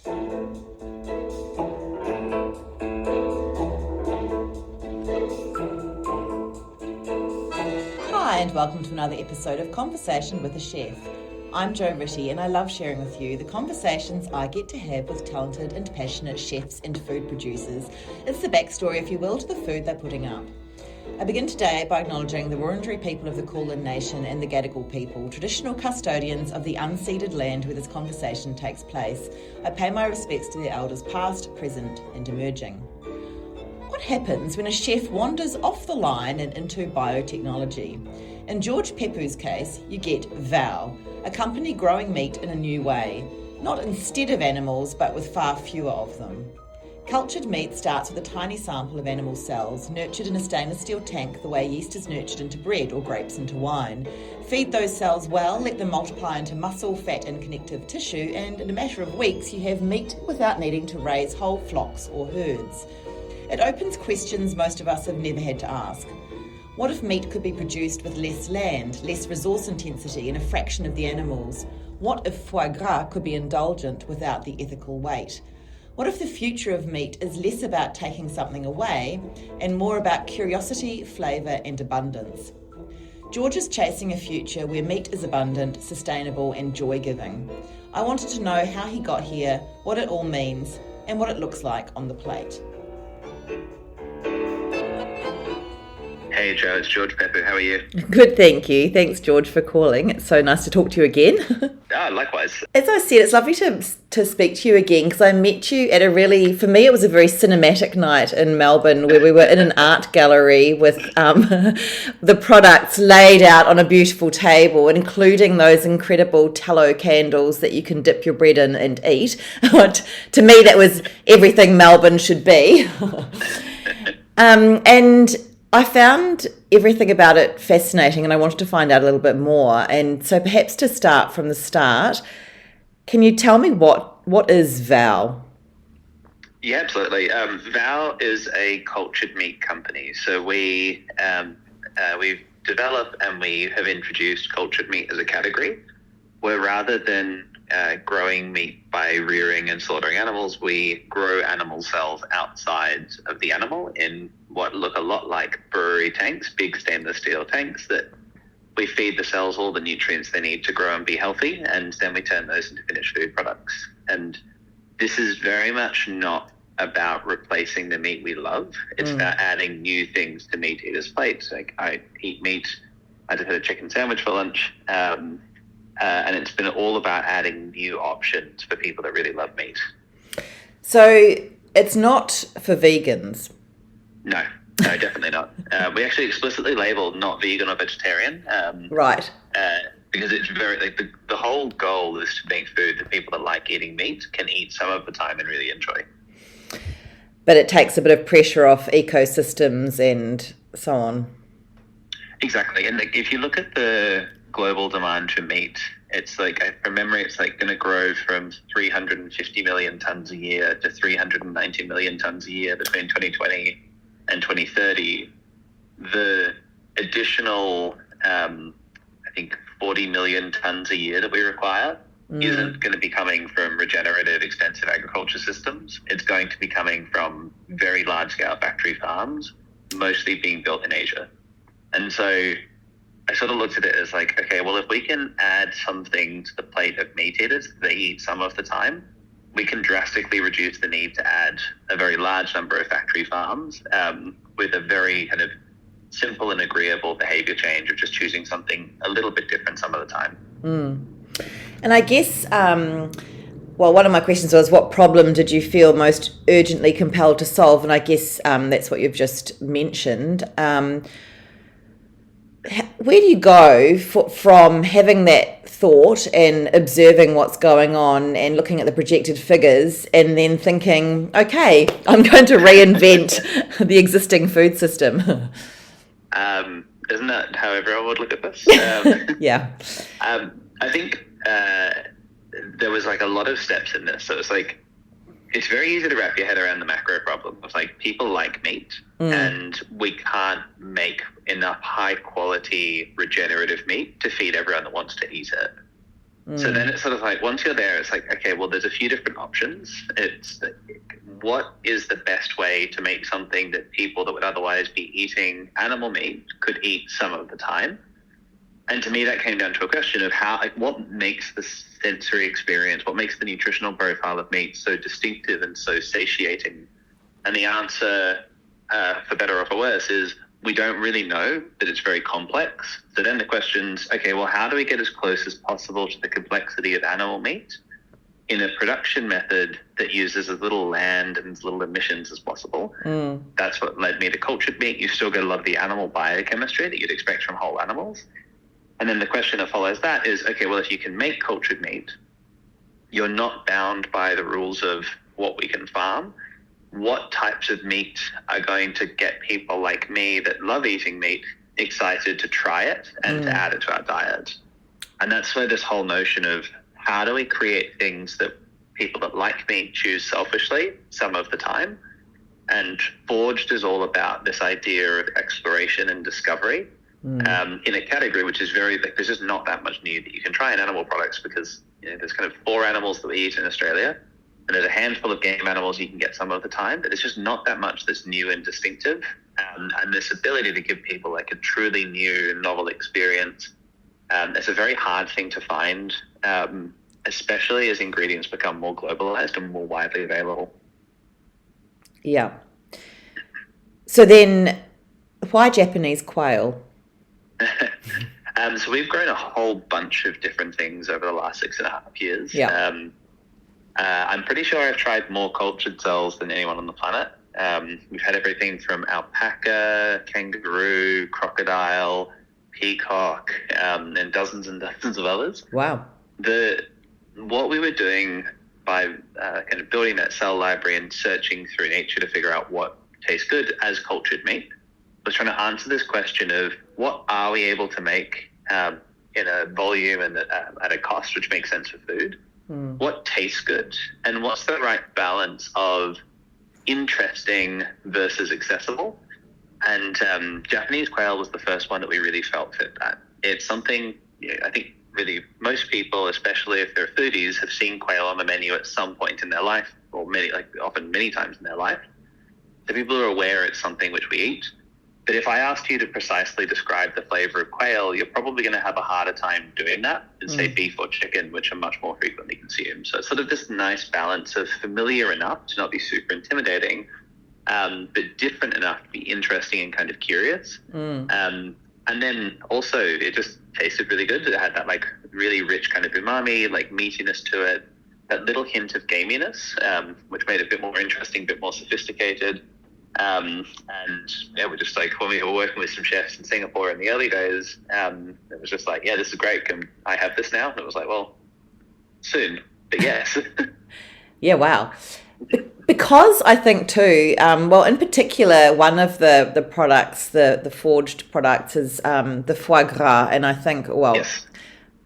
Hi and welcome to another episode of Conversation with a Chef. I'm Jo Ritty and I love sharing with you the conversations I get to have with talented and passionate chefs and food producers. It's the backstory, if you will, to the food they're putting up. I begin today by acknowledging the Wurundjeri people of the Kulin Nation and the Gadigal people, traditional custodians of the unceded land where this conversation takes place. I pay my respects to their elders past, present and emerging. What happens when a chef wanders off the line and into biotechnology? In George Peppou's case, you get Vow, a company growing meat in a new way, not instead of animals, but with far fewer of them. Cultured meat starts with a tiny sample of animal cells, nurtured in a stainless steel tank the way yeast is nurtured into bread or grapes into wine. Feed those cells well, let them multiply into muscle, fat and connective tissue, and in a matter of weeks you have meat without needing to raise whole flocks or herds. It opens questions most of us have never had to ask. What if meat could be produced with less land, less resource intensity and a fraction of the animals? What if foie gras could be indulgent without the ethical weight? What if the future of meat is less about taking something away and more about curiosity, flavour and abundance? George is chasing a future where meat is abundant, sustainable and joy-giving. I wanted to know how he got here, what it all means and what it looks like on the plate. Hey Jo, it's George Peppou. How are you? Good, thank you. Thanks, George, for calling. It's so nice to talk to you again. Likewise. As I said, it's lovely to speak to you again because I met you at for me, it was a very cinematic night in Melbourne where we were in an art gallery with the products laid out on a beautiful table, including those incredible tallow candles that you can dip your bread in and eat. To me, that was everything Melbourne should be. And I found everything about it fascinating and I wanted to find out a little bit more. And so perhaps to start from the start, can you tell me what is Vow? Yeah, absolutely. Vow is a cultured meat company. So we develop and we have introduced cultured meat as a category where rather than growing meat by rearing and slaughtering animals, we grow animal cells outside of the animal in what look a lot like brewery tanks, big stainless steel tanks that we feed the cells all the nutrients they need to grow and be healthy, and then we turn those into finished food products. And this is very much not about replacing the meat we love. It's about adding new things to meat eaters' plates. Like I eat meat. I just had a chicken sandwich for lunch. And it's been all about adding new options for people that really love meat. So it's not for vegans? No, definitely not. We actually explicitly label not vegan or vegetarian. Right. Because it's very, the whole goal is to make food that people that like eating meat can eat some of the time and really enjoy. But it takes a bit of pressure off ecosystems and so on. Exactly. And if you look at the global demand for meat, it's from memory, it's going to grow from 350 million tons a year to 390 million tons a year between 2020 and 2030. The additional, 40 million tons a year that we require isn't going to be coming from regenerative, extensive agriculture systems. It's going to be coming from very large-scale factory farms, mostly being built in Asia. And so I sort of looked at it as okay, well, if we can add something to the plate of meat eaters that they eat some of the time, we can drastically reduce the need to add a very large number of factory farms with a very kind of simple and agreeable behavior change of just choosing something a little bit different some of the time. And I guess, one of my questions was, what problem did you feel most urgently compelled to solve? And I guess that's what you've just mentioned. Where do you go from having that thought and observing what's going on and looking at the projected figures and then thinking, okay, I'm going to reinvent the existing food system? Isn't that how everyone would look at this? Yeah. I think there was a lot of steps in this. So it's very easy to wrap your head around the macro problem of people like meat and we can't make enough high quality regenerative meat to feed everyone that wants to eat it. So then it's sort of like, once you're there, it's like, okay, well, there's a few different options. It's what is the best way to make something that people that would otherwise be eating animal meat could eat some of the time? And to me, that came down to a question of how, like, what makes the sensory experience, what makes the nutritional profile of meat so distinctive and so satiating? And the answer, for better or for worse, is we don't really know, that it's very complex. So then the question's, okay, well, how do we get as close as possible to the complexity of animal meat in a production method that uses as little land and as little emissions as possible? That's what led me to cultured meat. You still get a lot of the animal biochemistry that you'd expect from whole animals. And then the question that follows that is, okay, well, if you can make cultured meat, you're not bound by the rules of what we can farm. What types of meat are going to get people like me that love eating meat excited to try it and to add it to our diet? And that's where this whole notion of how do we create things that people that like meat choose selfishly some of the time? And Forged is all about this idea of exploration and discovery in a category which is very, like, there's just not that much new that you can try in animal products, because there's kind of 4 animals that we eat in Australia, and there's a handful of game animals you can get some of the time, but there's just not that much that's new and distinctive. And this ability to give people like a truly new and novel experience, it's a very hard thing to find, especially as ingredients become more globalized and more widely available. Yeah. So then, why Japanese quail? So we've grown a whole bunch of different things over the last 6.5 years. Yeah. I'm pretty sure I've tried more cultured cells than anyone on the planet. We've had everything from alpaca, kangaroo, crocodile, peacock, and dozens of others. Wow. What we were doing by kind of building that cell library and searching through nature to figure out what tastes good as cultured meat was trying to answer this question of what are we able to make in a volume and at a cost which makes sense for food? What tastes good, and what's the right balance of interesting versus accessible? And Japanese quail was the first one that we really felt fit that. It's something, I think really most people, especially if they're foodies, have seen quail on the menu at some point in their life, or often many times in their life. So people are aware it's something which we eat. But if I asked you to precisely describe the flavor of quail, you're probably going to have a harder time doing that than, say, beef or chicken, which are much more frequently consumed. So it's sort of this nice balance of familiar enough to not be super intimidating, but different enough to be interesting and kind of curious. And then also it just tasted really good. It had that like really rich kind of umami, like meatiness to it, that little hint of gaminess, which made it a bit more interesting, a bit more sophisticated. And yeah, we're just like, when we were working with some chefs in Singapore in the early days, it was just like, yeah, this is great. Can I have this now? And it was like, well, soon, but yes. Yeah, wow. Because I think too, well, in particular, one of the products, the forged products is the foie gras. And I think, well, Yes.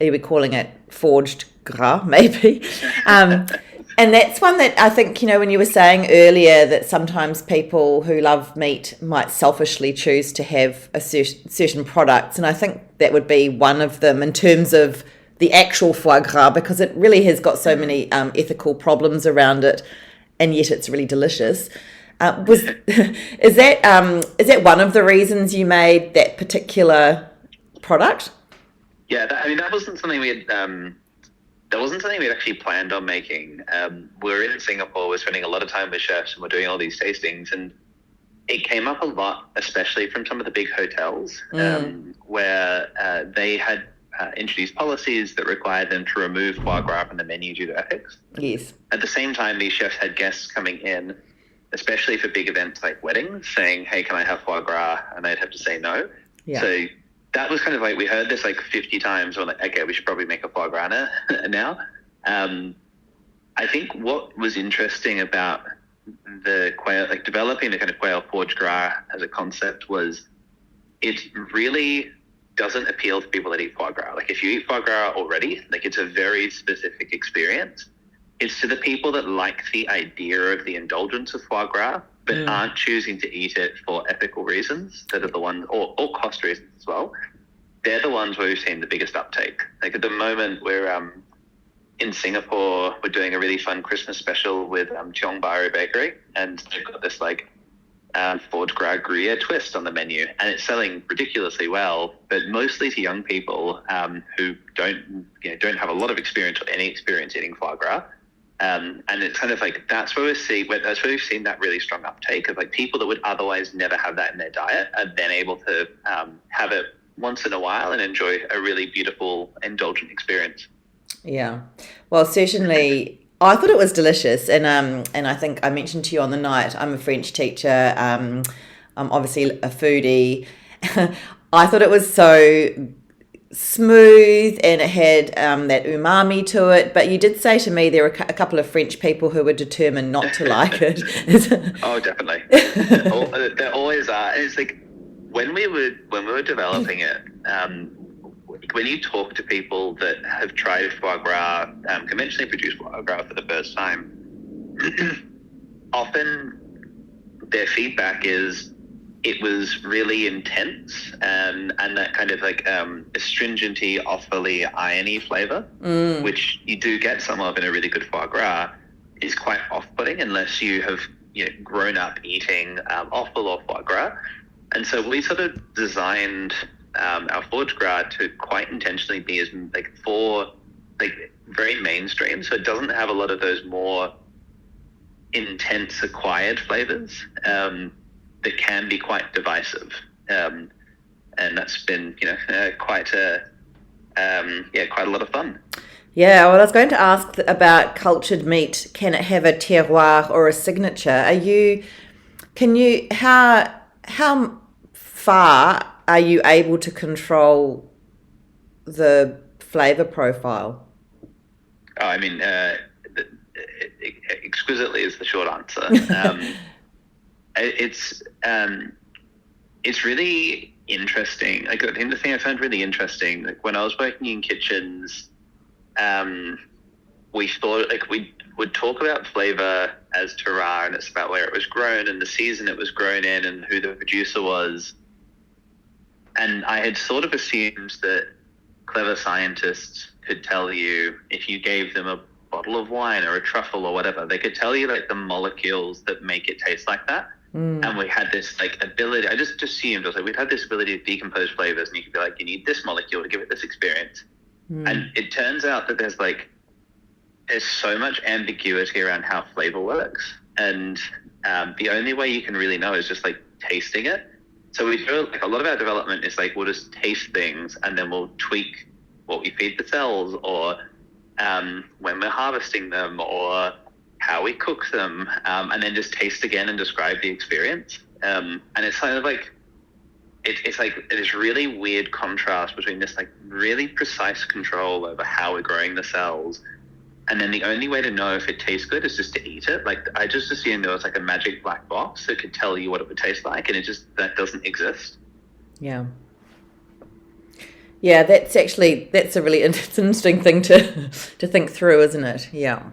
Are we calling it forged gras, maybe? And that's one that I think, when you were saying earlier that sometimes people who love meat might selfishly choose to have a certain products. And I think that would be one of them in terms of the actual foie gras, because it really has got so many ethical problems around it, and yet it's really delicious. Is that one of the reasons you made that particular product? Yeah, that wasn't something we had... That wasn't something we'd actually planned on making. We're in Singapore, we're spending a lot of time with chefs, and we're doing all these tastings, and it came up a lot, especially from some of the big hotels, where they had introduced policies that required them to remove foie gras from the menu due to ethics. Yes. At the same time, these chefs had guests coming in, especially for big events like weddings, saying, hey, can I have foie gras? And they'd have to say no. Yeah. So that was kind of like, we heard this like 50 times. We're like, okay, we should probably make a foie gras now. I think what was interesting about the quail, like developing the kind of quail forged gras as a concept, was it really doesn't appeal to people that eat foie gras. Like if you eat foie gras already, like it's a very specific experience. It's to the people that like the idea of the indulgence of foie gras, but aren't choosing to eat it for ethical reasons, that are the ones, or cost reasons as well. They're the ones where we've seen the biggest uptake. Like at the moment, we're in Singapore, we're doing a really fun Christmas special with Tiong Bahru Bakery, and they've got this like foie gras Gruyere twist on the menu, and it's selling ridiculously well, but mostly to young people who don't have a lot of experience or any experience eating foie gras. And it's kind of like that's where we've seen that really strong uptake of like people that would otherwise never have that in their diet are then able to have it once in a while and enjoy a really beautiful indulgent experience. Yeah, well, certainly, I thought it was delicious, and I think I mentioned to you on the night, I'm a French teacher. I'm obviously a foodie. I thought it was so smooth, and it had that umami to it. But you did say to me there were a couple of French people who were determined not to like it. Oh, definitely. There always are. And it's like when we were developing it. When you talk to people that have tried foie gras, conventionally produced foie gras for the first time, often their feedback is it was really intense and that kind of like astringenty, offally, irony flavour, which you do get some of in a really good foie gras, is quite off-putting unless you have grown up eating offal or foie gras. And so we sort of designed our foie gras to quite intentionally be as very mainstream, so it doesn't have a lot of those more intense acquired flavors that can be quite divisive, and that's been quite a lot of fun. Yeah, well, I was going to ask about cultured meat. Can it have a terroir or a signature? How far are you able to control the flavour profile? Oh, I mean, exquisitely is the short answer. It's really interesting. Like, I think the thing I found really interesting, like when I was working in kitchens, we thought like we would talk about flavour as terroir, and it's about where it was grown and the season it was grown in and who the producer was. And I had sort of assumed that clever scientists could tell you, if you gave them a bottle of wine or a truffle or whatever, they could tell you like the molecules that make it taste like that. And we had this like ability, I just assumed, I was like, we'd had this ability to decompose flavors, and you could be like, you need this molecule to give it this experience. And it turns out that there's so much ambiguity around how flavor works. And the only way you can really know is just like tasting it. So we do like a lot of our development is like we'll just taste things and then we'll tweak what we feed the cells, or when we're harvesting them, or how we cook them, and then just taste again and describe the experience. And it's kind of like it's like this really weird contrast between this like really precise control over how we're growing the cells, and then the only way to know if it tastes good is just to eat it. Like I just assumed there was like a magic black box that could tell you what it would taste like, and that doesn't exist. Yeah. Yeah, that's a really interesting thing to think through, isn't it? Yeah.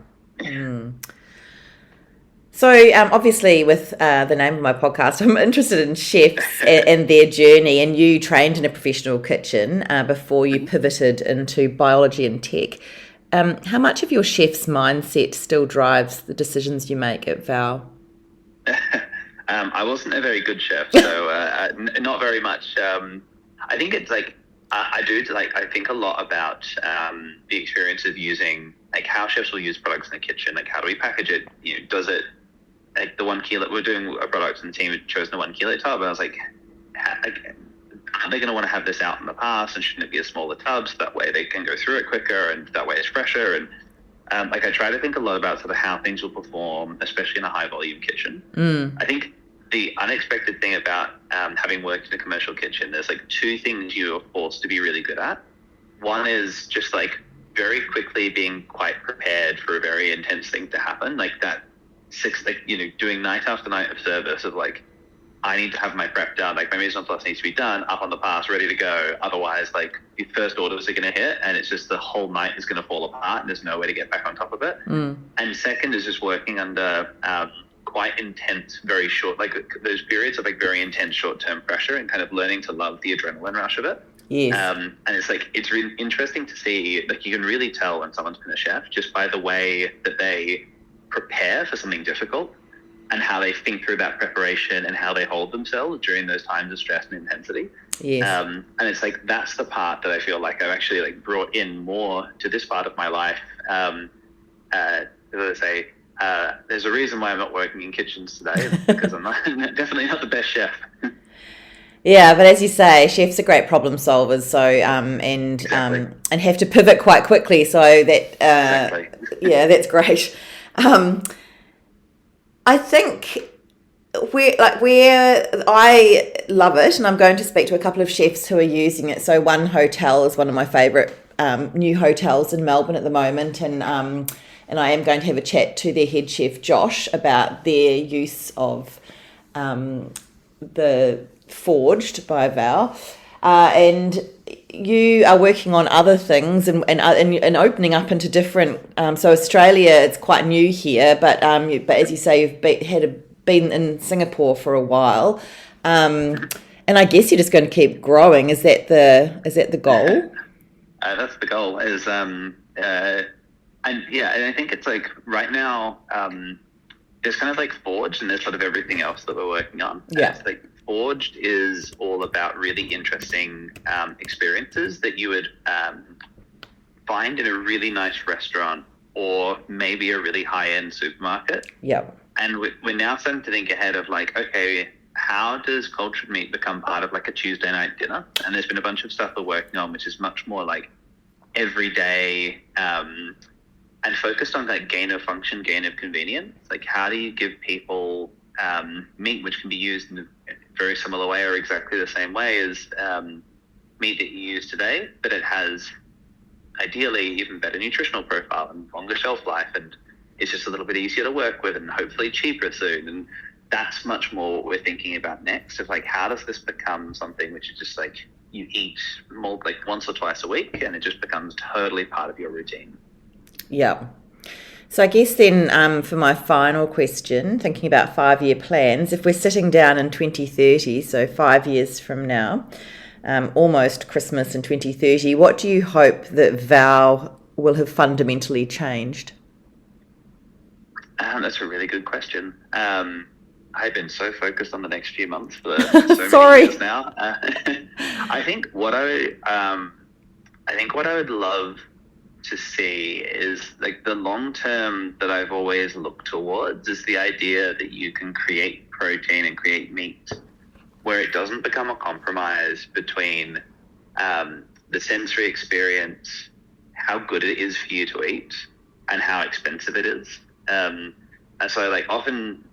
So obviously with the name of my podcast, I'm interested in chefs and their journey, and you trained in a professional kitchen before you pivoted into biology and tech. How much of your chef's mindset still drives the decisions you make at Val? I wasn't a very good chef, so not very much. I think it's like, I think a lot about the experience of using, like how chefs will use products in the kitchen, like how do we package it? Does it, like the 1 kilo, we're doing a product and the team had chosen a 1 kilo tub, and I was like, are they going to want to have this out in the past, and shouldn't it be a smaller tub so that way they can go through it quicker and that way it's fresher? And I try to think a lot about sort of how things will perform, especially in a high volume kitchen. I think the unexpected thing about having worked in a commercial kitchen, there's like two things you're forced to be really good at. One is just like very quickly being quite prepared for a very intense thing to happen, like that doing night after night of service of like, I need to have my prep done, like my mise en place needs to be done, up on the pass, ready to go. Otherwise, like your first orders are going to hit, and it's just the whole night is going to fall apart, and there's no way to get back on top of it. And second is just working under quite intense, very short, like those periods of like very intense short-term pressure, and kind of learning to love the adrenaline rush of it. Yes. And it's like, it's really interesting to see, like, you can really tell when someone's been a chef just by the way that they prepare for something difficult and how they think through that preparation and how they hold themselves during those times of stress and intensity. Yes. And it's like, that's the part that I feel like I've actually like brought in more to this part of my life. As I say, there's a reason why I'm not working in kitchens today, because I'm definitely not the best chef. Yeah, but as you say, chefs are great problem solvers. So Exactly. And have to pivot quite quickly. So that Exactly. yeah, that's great. I think where I love it, and I'm going to speak to a couple of chefs who are using it. So One Hotel is one of my favourite new hotels in Melbourne at the moment, and I am going to have a chat to their head chef Josh about their use of the Forged by Val, and you are working on other things and opening up into different. So Australia, it's quite new here, but as you say, you've been in Singapore for a while, and I guess you're just going to keep growing. Is that the goal? That's the goal. And I think it's like right now, there's kind of like Forged, and there's sort of everything else that we're working on. Yeah. It's like Forged is all about really interesting experiences that you would find in a really nice restaurant or maybe a really high-end supermarket. Yep. And we're now starting to think ahead of like, okay, how does cultured meat become part of like a Tuesday night dinner? And there's been a bunch of stuff we're working on, which is much more like everyday and focused on that gain of function, gain of convenience. Like, how do you give people meat which can be used in a very similar way or exactly the same way as meat that you use today, but it has ideally even better nutritional profile and longer shelf life, and it's just a little bit easier to work with and hopefully cheaper soon. And that's much more what we're thinking about next, of like, how does this become something which is just like you eat more like once or twice a week and it just becomes totally part of your routine. Yeah. So I guess then for my final question, thinking about 5-year plans, if we're sitting down in 2030, so 5 years from now, almost Christmas in 2030, what do you hope that Val will have fundamentally changed? That's a really good question. I've been so focused on the next few months for so many years now. I think what I would love to see is like the long term that I've always looked towards is the idea that you can create protein and create meat where it doesn't become a compromise between the sensory experience, how good it is for you to eat, and how expensive it is. And so like often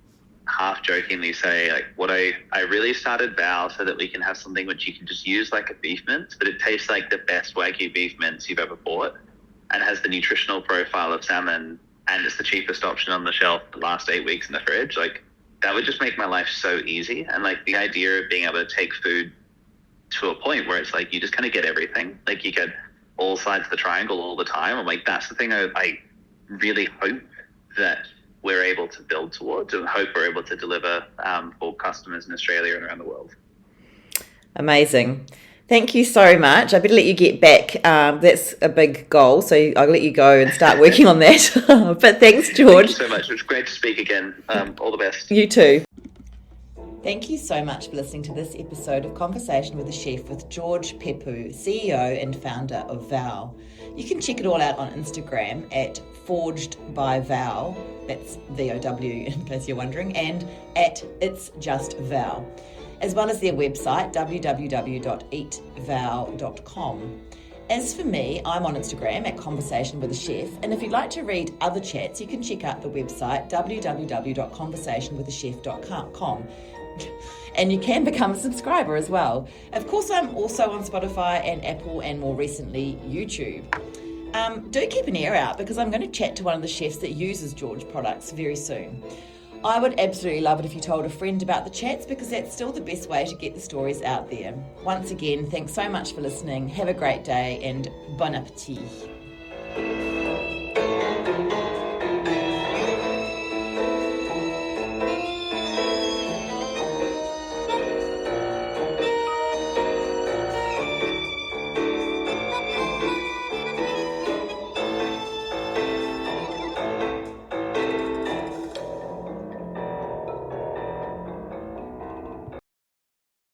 half jokingly say like what I really started Val so that we can have something which you can just use like a beef mince, but it tastes like the best Wagyu beef mince you've ever bought and has the nutritional profile of salmon, and it's the cheapest option on the shelf the last 8 weeks in the fridge. Like that would just make my life so easy. And like the idea of being able to take food to a point where it's like you just kind of get everything, like you get all sides of the triangle all the time. I'm like, that's the thing I really hope that we're able to build towards, and hope we're able to deliver for customers in Australia and around the world. Amazing. Thank you so much. I better let you get back. That's a big goal, so I'll let you go and start working on that. But thanks, George. Thank you so much. It was great to speak again. All the best. You too. Thank you so much for listening to this episode of Conversation with a Chef with George Peppou, CEO and founder of Val. You can check it all out on Instagram at Forged by Val, that's VOW in case you're wondering, and at It's Just Val, as well as their website www.eatval.com. As for me, I'm on Instagram at Conversation with a Chef, and if you'd like to read other chats, you can check out the website www.conversationwithachef.com. And you can become a subscriber as well. Of course, I'm also on Spotify and Apple and more recently YouTube. Do keep an ear out because I'm going to chat to one of the chefs that uses George products very soon. I would absolutely love it if you told a friend about the chats because that's still the best way to get the stories out there. Once again, thanks so much for listening. Have a great day and bon appetit.